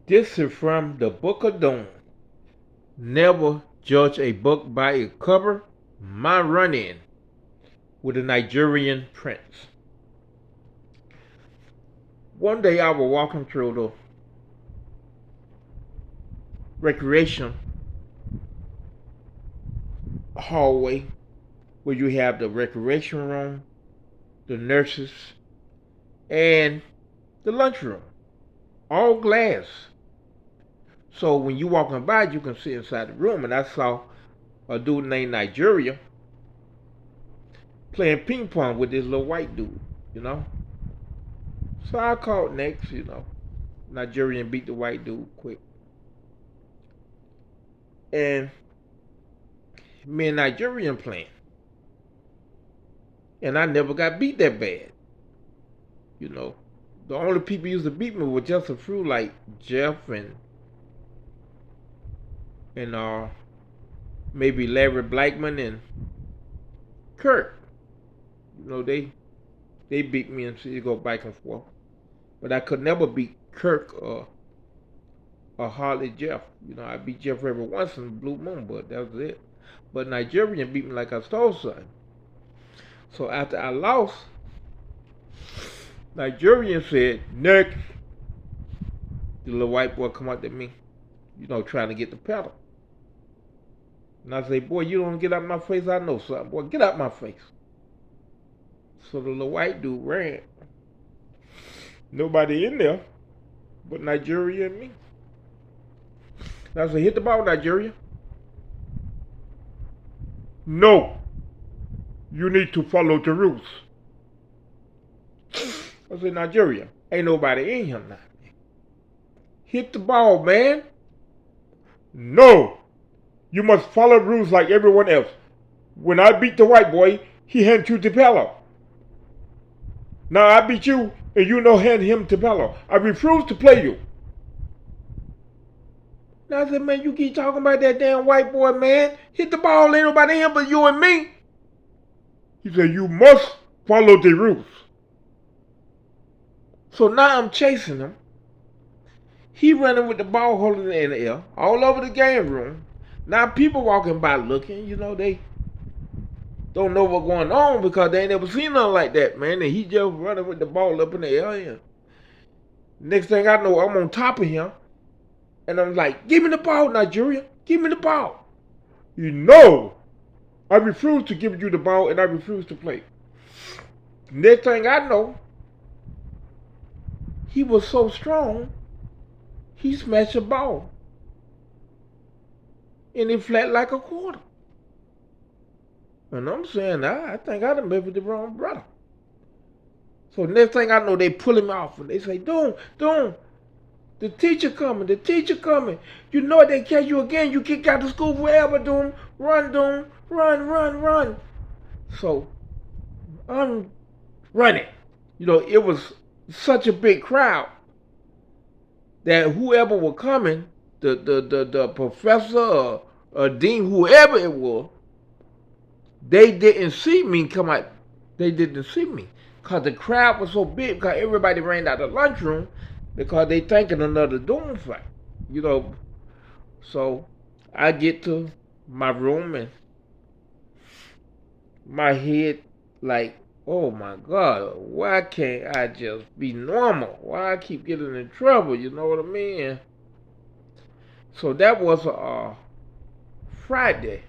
This is from the Book of Doom. Never judge a book by its cover. My run-in with the Nigerian Prince. One day I was walking through the recreation hallway where you have the recreation room, the nurses, and the lunchroom. All glass. So when you walking by, you can see inside the room. And I saw a dude named Nigeria playing ping pong with this little white dude, you know. So I called next, Nigerian beat the white dude quick. And me and Nigerian playing. And I never got beat that bad. You know. The only people used to beat me were just a few like Jeff and maybe Larry Blackman and Kurt. They beat me and so you go back and forth. But I could never beat Kirk or Harley Jeff. I beat Jeff every once in a blue moon, but that was it. But Nigerian beat me like I stole something. So after I lost, Nigerian said, next. The little white boy come up to me, trying to get the pedal. And I say, boy, you don't get out my face, I know something. Boy, get out my face. So the little white dude ran. Nobody in there but Nigeria and me. And I said, hit the ball, Nigeria. No. You need to follow the rules. I said, Nigeria, ain't nobody in here now. Hit the ball, man. No. You must follow rules like everyone else. When I beat the white boy, he handed you the pillow. Now I beat you, and you no hand him the pillow. I refuse to play you. Now I said, man, you keep talking about that damn white boy, man. Hit the ball, ain't nobody here but you and me. He said, you must follow the rules. So now I'm chasing him. He running with the ball holding it in the air, all over the game room. Now people walking by looking, they don't know what's going on because they ain't never seen nothing like that, man. And he just running with the ball up in the air. And next thing I know, I'm on top of him. And I'm like, give me the ball, Nigeria. Give me the ball. I refuse to give you the ball and I refuse to play. Next thing I know, he was so strong, he smashed the ball. And it flat like a quarter. And I'm saying, I think I done been with the wrong brother. So next thing I know, they pull him off and they say, Doom, the teacher coming. You know they catch you again, you kick out of school forever, Doom. Run, run. So I'm running. It was such a big crowd that whoever was coming, the professor or dean, whoever it was, they didn't see me come out. They didn't see me because the crowd was so big because everybody ran out of the lunchroom because they thinking another doom fight. So I get to my room and my head like, oh my God, why can't I just be normal? Why I keep getting in trouble? You know what I mean? So that was a Friday.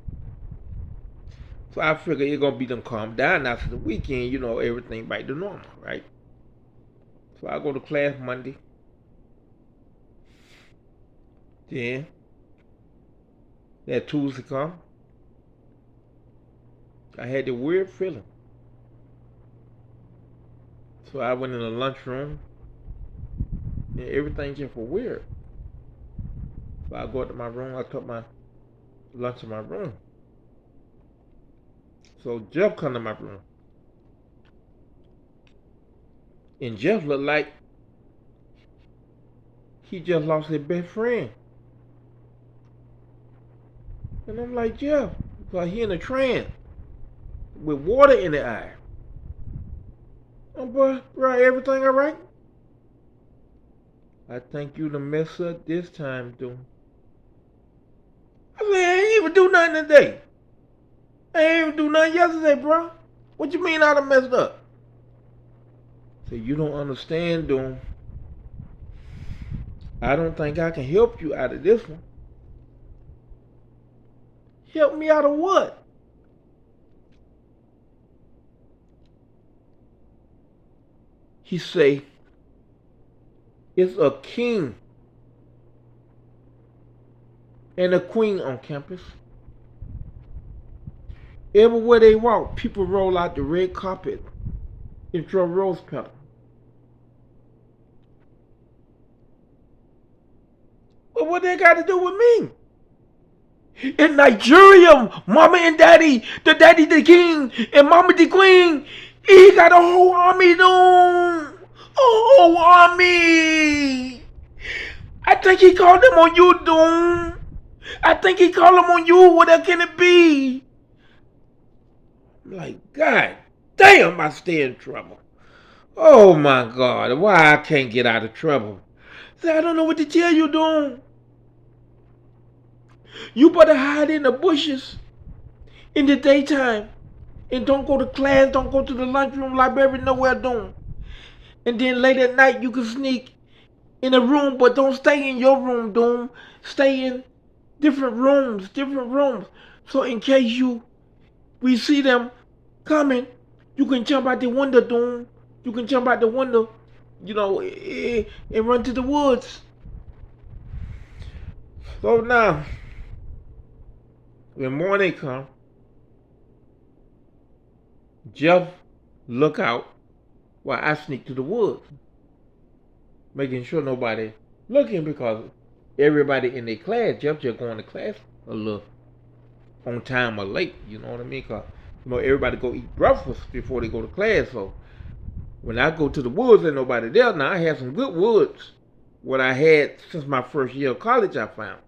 So I figured it's gonna be them calm down after the weekend, everything back to normal, right? So I go to class Monday. Then that Tuesday come. I had the weird feeling. So I went in the lunchroom and everything just was weird. So I go to my room, I took my lunch in my room. So Jeff come to my room. And Jeff looked like he just lost his best friend. And I'm like, Jeff, because he in a trance with water in the eye. Oh, bro, everything all right? I think you done messed up this time, dude. I said, I ain't even do nothing today. I ain't even do nothing yesterday, bro. What you mean I done messed up? I said, you don't understand, dude. I don't think I can help you out of this one. Help me out of what? He say, it's a king and a queen on campus. Everywhere they walk, people roll out the red carpet and throw rose petals. But what they got to do with me? In Nigeria, mama and daddy, the king, and mama the queen, he got a whole army, dude. A whole army. I think he called them on you, dude. I think he called them on you. What can it be? I'm like, God damn, I stay in trouble. Oh my God, why I can't get out of trouble? See, I don't know what to tell you, dude. You better hide in the bushes in the daytime and don't go to class, don't go to the lunchroom, library, nowhere, doing. And then late at night you can sneak in a room, but don't stay in your room, Doom. Stay in different rooms. So in case we see them coming, you can jump out the window, Doom. You can jump out the window, and run to the woods. So now, when morning comes, Jeff look out while I sneak to the woods, making sure nobody looking because everybody in their class, Jeff just going to class a little on time or late, you know what I mean? Because, everybody go eat breakfast before they go to class. So when I go to the woods and nobody there, now I have some good woods. What I had since my first year of college, I found.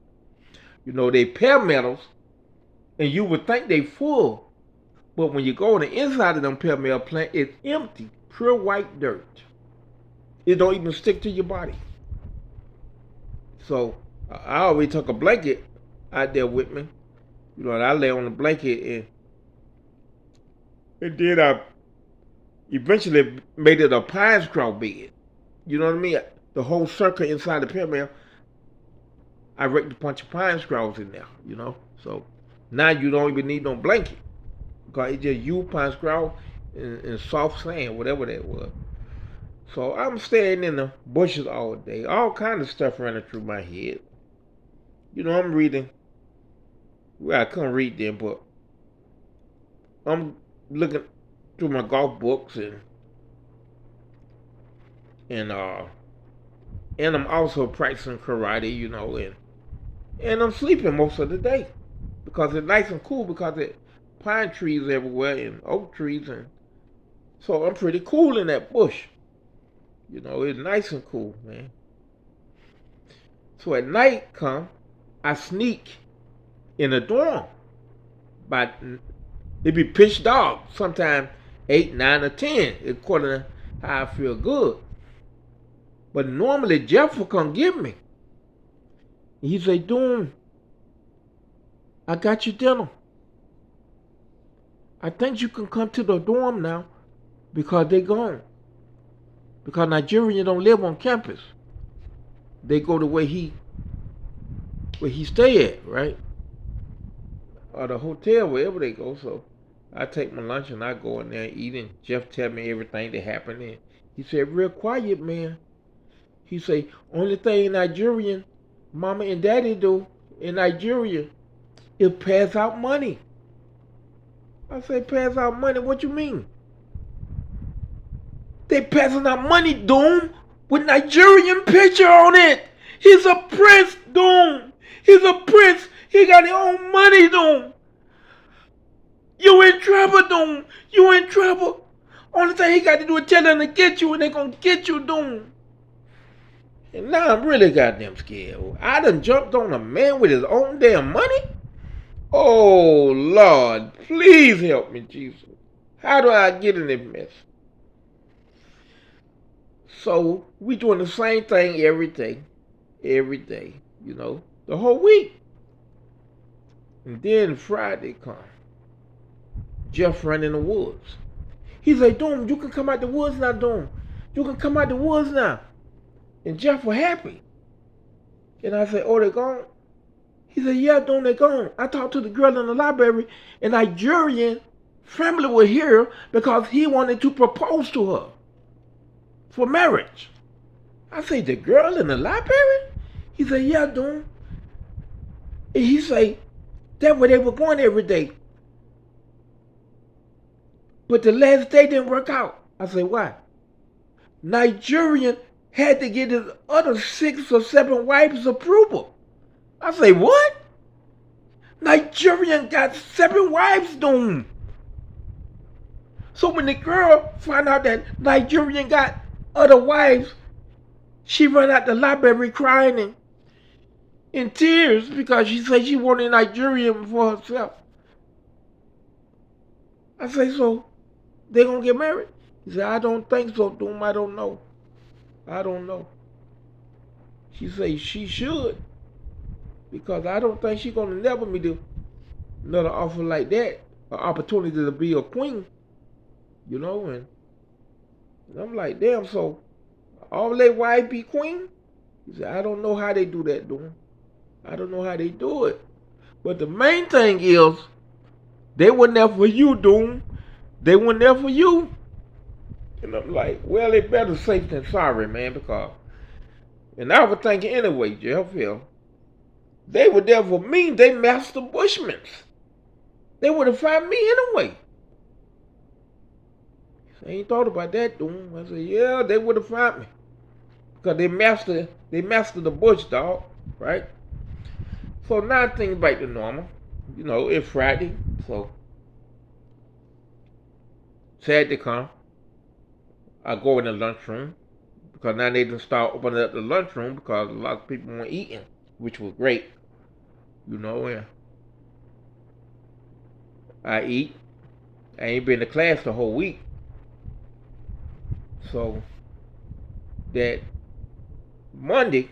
They palmettos, and you would think they full. But when you go on the inside of them palmetto plant, it's empty, pure white dirt. It don't even stick to your body. So I always took a blanket out there with me. And I lay on the blanket and then I eventually made it a pine straw bed. You know what I mean? The whole circle inside the pyramid, I raked a bunch of pine straws in there, So now you don't even need no blanket. Because it's just you, pine straw, and soft sand, whatever that was. So I'm staying in the bushes all day. All kind of stuff running through my head. I'm reading. Well, I couldn't read them, but I'm looking through my golf books and I'm also practicing karate, and I'm sleeping most of the day because it's nice and cool because it's pine trees everywhere and oak trees, and so I'm pretty cool in that bush. It's nice and cool, man. So at night come, I sneak in a dorm. But it be pitch dark, sometimes 8, 9, or 10, according to how I feel good. But normally Jeff will come get me. He say, Doom, I got your dinner. I think you can come to the dorm now because they gone. Because Nigerians don't live on campus. They go to where he stay at, right? Or the hotel, wherever they go. So I take my lunch and I go in there and eat, and Jeff tell me everything that happened. And he said, real quiet, man. He say, only thing Nigerian mama and daddy do in Nigeria is pass out money. I say, pass out money? What you mean? They passing out money, Doom, with Nigerian picture on it. He's a prince, Doom. He's a prince. He got his own money, Doom. You in trouble, Doom. You in trouble. Only thing he got to do is tell them to get you, and they gonna get you, Doom. And now I'm really goddamn scared. I done jumped on a man with his own damn money? Oh, Lord, please help me, Jesus. How do I get in this mess? So we doing the same thing every day, the whole week. And then Friday come, Jeff run in the woods. He's like, Doom, you can come out the woods now, Doom. You can come out the woods now. And Jeff was happy. And I said, oh, they gone? He said, yeah, Doom, they gone. I talked to the girl in the library, and Nigerian family was here because he wanted to propose to her for marriage. I said, the girl in the library? He said, yeah, Doom. And he said, that's where they were going every day. But the last day didn't work out. I said, why? Nigerian had to get his other 6 or 7 wives' approval. I say, what? Nigerian got 7 wives, Doom. So when the girl found out that Nigerian got other wives, she ran out the library crying and in tears because she said she wanted Nigerian for herself. I say, so they gonna get married? He said, I don't think so, Doom. I don't know. I don't know. She said she should, because I don't think she's gonna never meet another offer like that, an opportunity to be a queen, and I'm like, damn, so all their wives be queen? He said, I don't know how they do that, Doom. I don't know how they do it. But the main thing is, they weren't there for you, Doom. They weren't there for you. And I'm like, well, it's better safe than sorry, man, because, and I was thinking anyway, Jeff, they were there for me. They master Bushmans. They would have found me anyway. I ain't thought about that, Doom. I said, yeah, they would have found me. Because they master the bush, dog, right? So now things back to normal. It's Friday, so Saturday come. I go in the lunchroom, because now they done start opening up the lunchroom because a lot of people weren't eating, which was great. And I eat. I ain't been to class the whole week. So that Monday,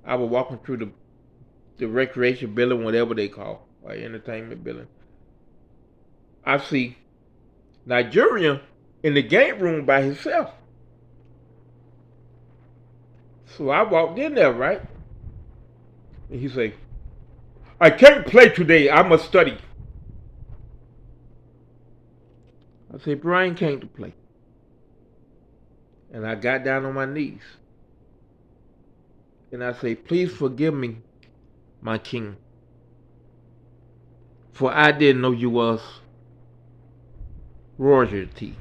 I was walking through the recreation building, whatever they call, or entertainment building. I see Nigerian in the game room by himself. So I walked in there, right? And he say, I can't play today, I must study. I said, Brian came to play. And I got down on my knees. And I say, please forgive me, my king, for I didn't know you was royalty.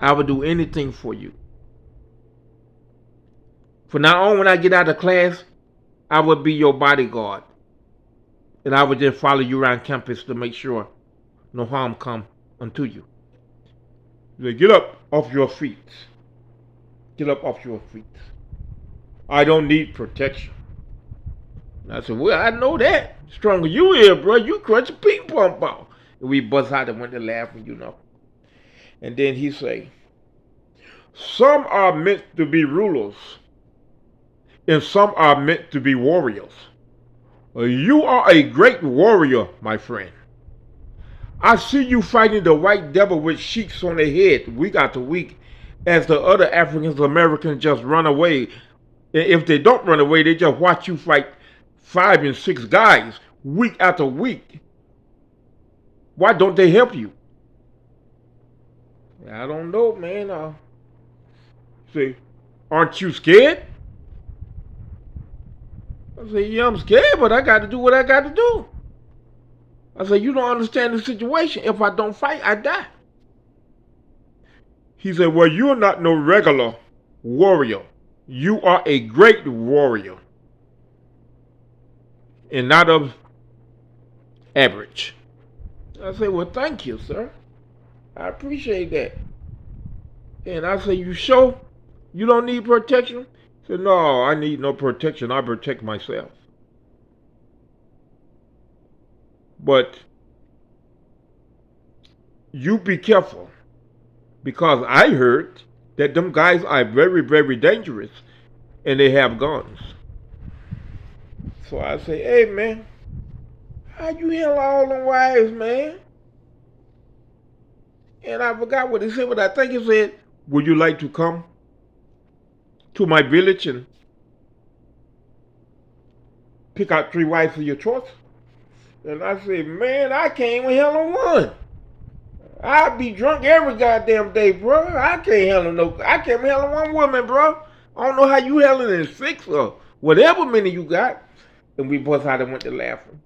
I would do anything for you. From now on, when I get out of class, I would be your bodyguard. And I would just follow you around campus to make sure no harm come unto you. Get up off your feet. Get up off your feet. I don't need protection. And I said, well, I know that. Stronger you is, bro. You crunch a ping pong ball. And we bust out and went to laughing, And then he say, some are meant to be rulers, and some are meant to be warriors. You are a great warrior, my friend. I see you fighting the white devil with sheets on their head week after week, as the other African Americans just run away. And if they don't run away, they just watch you fight 5 and 6 guys week after week. Why don't they help you? I don't know, man. Say, aren't you scared? I say, yeah, I'm scared, but I got to do what I got to do. I say, you don't understand the situation. If I don't fight, I die. He said, well, you're not no regular warrior. You are a great warrior. And not of average. I say, well, thank you, sir. I appreciate that. And I say, you sure you don't need protection? He said, no, I need no protection. I protect myself. But you be careful because I heard that them guys are very, very dangerous and they have guns. So I say, hey man, how you handle all them wives, man? And I forgot what he said, but I think he said, would you like to come to my village and pick out 3 wives of your choice? And I said, man, I can't even handle one. I be drunk every goddamn day, bro. I can't handle one woman, bro. I don't know how you handling 6 or whatever many you got. And we both had to went to laughing.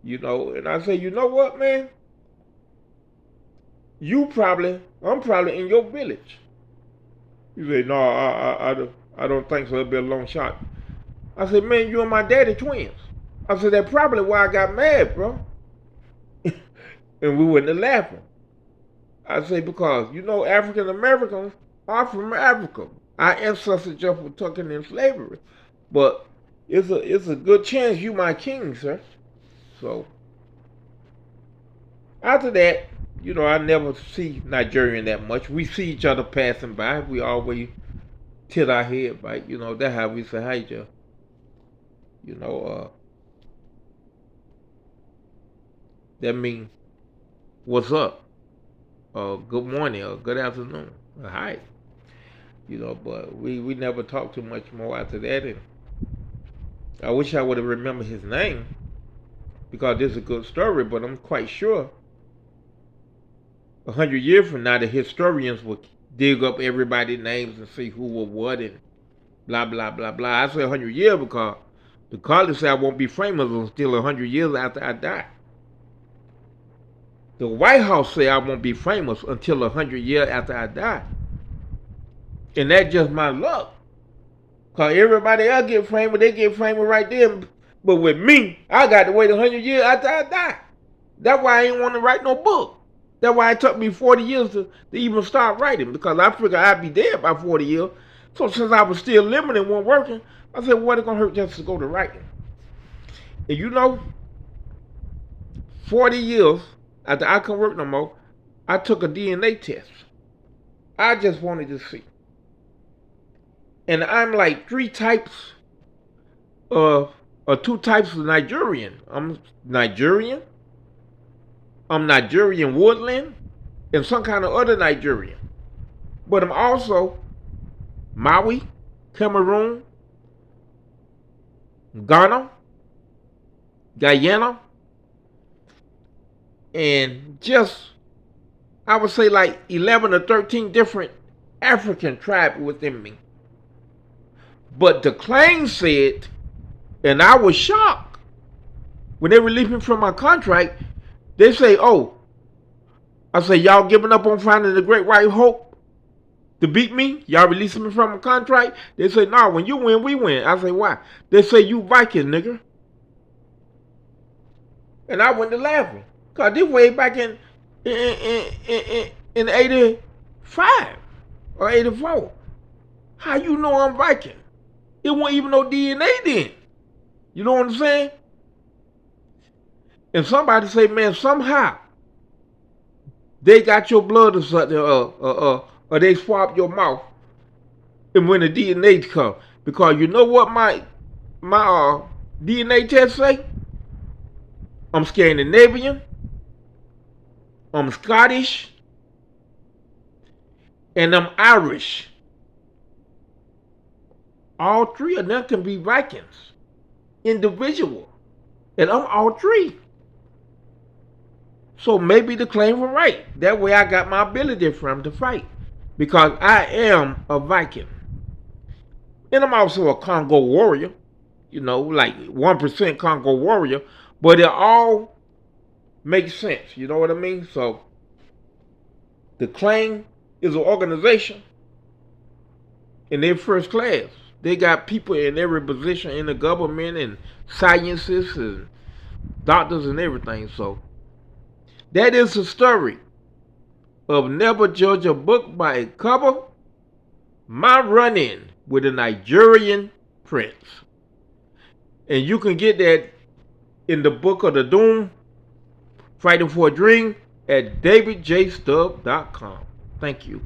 And I say, you know what, man? I'm probably in your village. You say, no, I don't think so. It'll be a long shot. I said, man, you and my daddy twins. I said, that's probably why I got mad, bro. And we went to laughing. I say, because, African Americans are from Africa. Our ancestors just were taken in slavery. But it's a good chance you my king, sir. So, after that, I never see Nigerian that much. We see each other passing by. We always tilt our head, right? That's how we say hi, Joe. That means, what's up? Good morning or good afternoon. Hi. But we never talked too much more after that. And I wish I would have remembered his name because this is a good story, but I'm quite sure 100 years from now the historians will dig up everybody's names and see who was what and blah, blah, blah, blah. I say 100 years because the college said I won't be famous until 100 years after I die. The White House say I won't be famous until 100 years after I die. And that's just my luck. Because everybody else get famous, they get famous right there. But with me, I got to wait 100 years after I die. That's why I ain't want to write no book. That's why it took me 40 years to even start writing. Because I figured I'd be dead by 40 years. So since I was still living and wasn't working, I said, what it going to hurt just to go to writing? And 40 years after I couldn't work no more, I took a DNA test. I just wanted to see. And I'm like 3 types or 2 types of Nigerian. I'm Nigerian woodland, and some kind of other Nigerian. But I'm also Maui, Cameroon, Ghana, Guyana, and just, I would say like 11 or 13 different African tribes within me. But the claim said, and I was shocked, when they released me from my contract, they say, I say, y'all giving up on finding the great white hope to beat me? Y'all releasing me from my contract? They say, nah, when you win, we win. I say, why? They say, you Viking, nigga. And I went to laughing. Because this way back in 85 or 84. How you know I'm Viking? It wasn't even no DNA then. You know what I'm saying? And somebody say, man, somehow they got your blood or something, or they swab your mouth, and when the DNA come, because you know what my DNA test say? I'm Scandinavian, I'm Scottish, and I'm Irish. All 3 of them can be Vikings, individual, and I'm all 3. So maybe the claim was right. That way I got my ability from to fight. Because I am a Viking. And I'm also a Congo warrior. Like 1% Congo warrior. But it all makes sense. You know what I mean? So the claim is an organization. And they're first class. They got people in every position in the government and sciences and doctors and everything. So that is the story of Never Judge a Book by its cover. My run-in with a Nigerian Prince. And you can get that in the Book of the Doom, Fighting for a Dream, at davidjstub.com. Thank you.